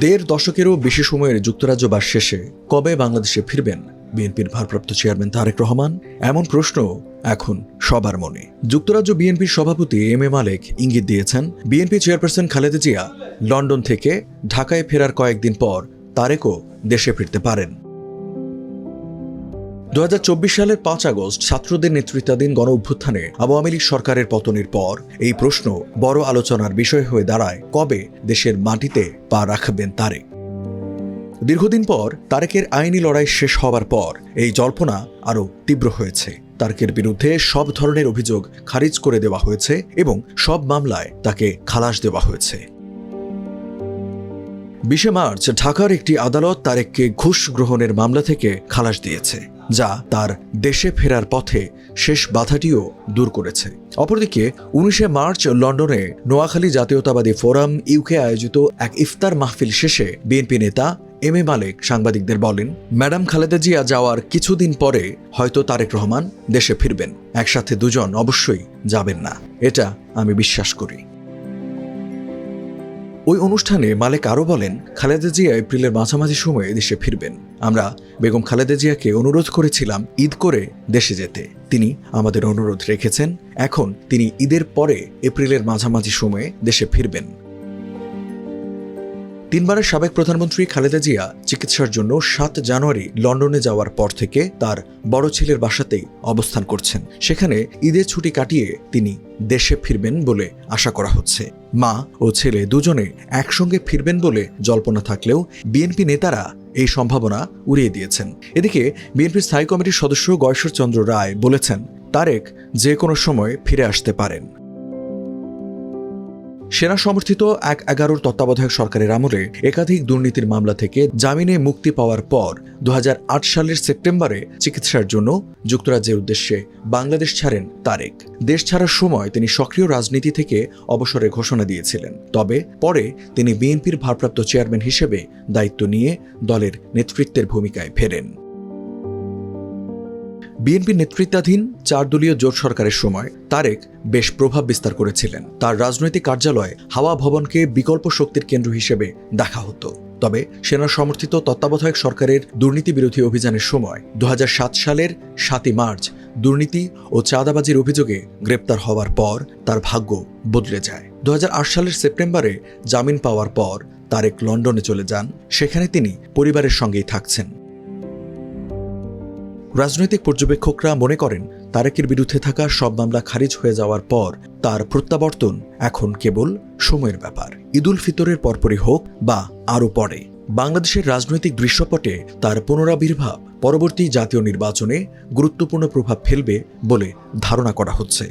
দেড় দশকেরও বেশি সময়ের যুক্তরাজ্যবাস শেষে কবে বাংলাদেশে ফিরবেন বিএনপির ভারপ্রাপ্ত চেয়ারম্যান তারেক রহমান? এমন প্রশ্ন এখন সবার মনে। যুক্তরাজ্য বিএনপির সভাপতি এম এ মালেক ইঙ্গিত দিয়েছেন, BNP chairperson Khaleda Zia London থেকে ঢাকায় ফেরার কয়েকদিন পর তারেকও দেশে ফিরতে পারেন। 2024 সালের 5 আগস্ট ছাত্রদের নেতৃত্বাধীন গণ অভ্যুত্থানে আওয়ামী লীগ সরকারের পতনের পর এই প্রশ্ন বড় আলোচনার বিষয় হয়ে দাঁড়ায়, কবে দেশের মাটিতে পা রাখবেন তারেক। দীর্ঘদিন পর তারেকের আইনি লড়াই শেষ হওয়ার পর এই জল্পনা আরও তীব্র হয়েছে। তারেকের বিরুদ্ধে সব ধরনের অভিযোগ খারিজ করে দেওয়া হয়েছে এবং সব মামলায় তাকে খালাস দেওয়া হয়েছে। 20 মার্চ ঢাকার একটি আদালত তারেককে ঘুষ গ্রহণের মামলা থেকে খালাস দিয়েছে, যা তার দেশে ফেরার পথে শেষ বাধাটিও দূর করেছে। অপরদিকে 19 মার্চ লন্ডনে নোয়াখালী জাতীয়তাবাদী ফোরাম ইউকে আয়োজিত এক ইফতার মাহফিল শেষে বিএনপি নেতা এম এ মালেক সাংবাদিকদের বলেন, ম্যাডাম খালেদা জিয়া যাওয়ার কিছুদিন পরে হয়তো তারেক রহমান দেশে ফিরবেন। একসাথে দুজন অবশ্যই যাবেন না, এটা আমি বিশ্বাস করি। ওই অনুষ্ঠানে মালেক আরও বলেন, খালেদা জিয়া এপ্রিলের মাঝামাঝি সময়ে দেশে ফিরবেন। আমরা বেগম খালেদা জিয়াকে অনুরোধ করেছিলাম ঈদ করে দেশে যেতে, তিনি আমাদের অনুরোধ রেখেছেন। এখন তিনি ঈদের পরে এপ্রিলের মাঝামাঝি সময়ে দেশে ফিরবেন। 3 বারের সাবেক প্রধানমন্ত্রী খালেদা জিয়া চিকিৎসার জন্য 7 জানুয়ারি লন্ডনে যাওয়ার পর থেকে তার বড় ছেলের বাসাতেই অবস্থান করছেন। সেখানে ঈদের ছুটি কাটিয়ে তিনি দেশে ফিরবেন বলে আশা করা হচ্ছে। মা ও ছেলে দুজনে একসঙ্গে ফিরবেন বলে জল্পনা থাকলেও বিএনপি নেতারা এই সম্ভাবনা উড়িয়ে দিয়েছেন। এদিকে বিএনপির স্থায়ী কমিটির সদস্য গয়েশ্বর চন্দ্র রায় বলেছেন, তারেক যে কোনো সময় ফিরে আসতে পারেন। সেনা সমর্থিত 1-11 তত্ত্বাবধায়ক সরকারের আমলে একাধিক দুর্নীতির মামলা থেকে জামিনে মুক্তি পাওয়ার পর 2008 সালের সেপ্টেম্বরে চিকিৎসার জন্য যুক্তরাজ্যের উদ্দেশ্যে বাংলাদেশ ছাড়েন তারেক। দেশ ছাড়ার সময় তিনি সক্রিয় রাজনীতি থেকে অবসরের ঘোষণা দিয়েছিলেন। তবে পরে তিনি বিএনপির ভারপ্রাপ্ত চেয়ারম্যান হিসেবে দায়িত্ব নিয়ে দলের নেতৃত্বের ভূমিকায় ফেরেন। বিএনপি নেতৃত্বাধীন 4 দলীয় জোট সরকারের সময় তারেক বেশ প্রভাব বিস্তার করেছিলেন। তার রাজনৈতিক কার্যালয় হাওয়া ভবনকে বিকল্প শক্তির কেন্দ্র হিসেবে দেখা হতো। তবে সেনা সমর্থিত তত্ত্বাবধায়ক সরকারের দুর্নীতি বিরোধী অভিযানের সময় 2007 সালের 7 মার্চ দুর্নীতি ও চাঁদাবাজির অভিযোগে গ্রেপ্তার হওয়ার পর তার ভাগ্য বদলে যায়। 2008 সালের সেপ্টেম্বরে জামিন পাওয়ার পর তারেক লন্ডনে চলে যান। সেখানে তিনি পরিবারের সঙ্গেই থাকছেন। রাজনৈতিক পর্যবেক্ষকরা মনে করেন, তারেকের বিরুদ্ধে থাকা সব মামলা খারিজ হয়ে যাওয়ার পর তার প্রত্যাবর্তন এখন কেবল সময়ের ব্যাপার। ঈদুল ফিতরের পরপরই হোক বা আরও পরে, বাংলাদেশের রাজনৈতিক দৃশ্যপটে তার পুনরাবির্ভাব পরবর্তী জাতীয় নির্বাচনে গুরুত্বপূর্ণ প্রভাব ফেলবে বলে ধারণা করা হচ্ছে।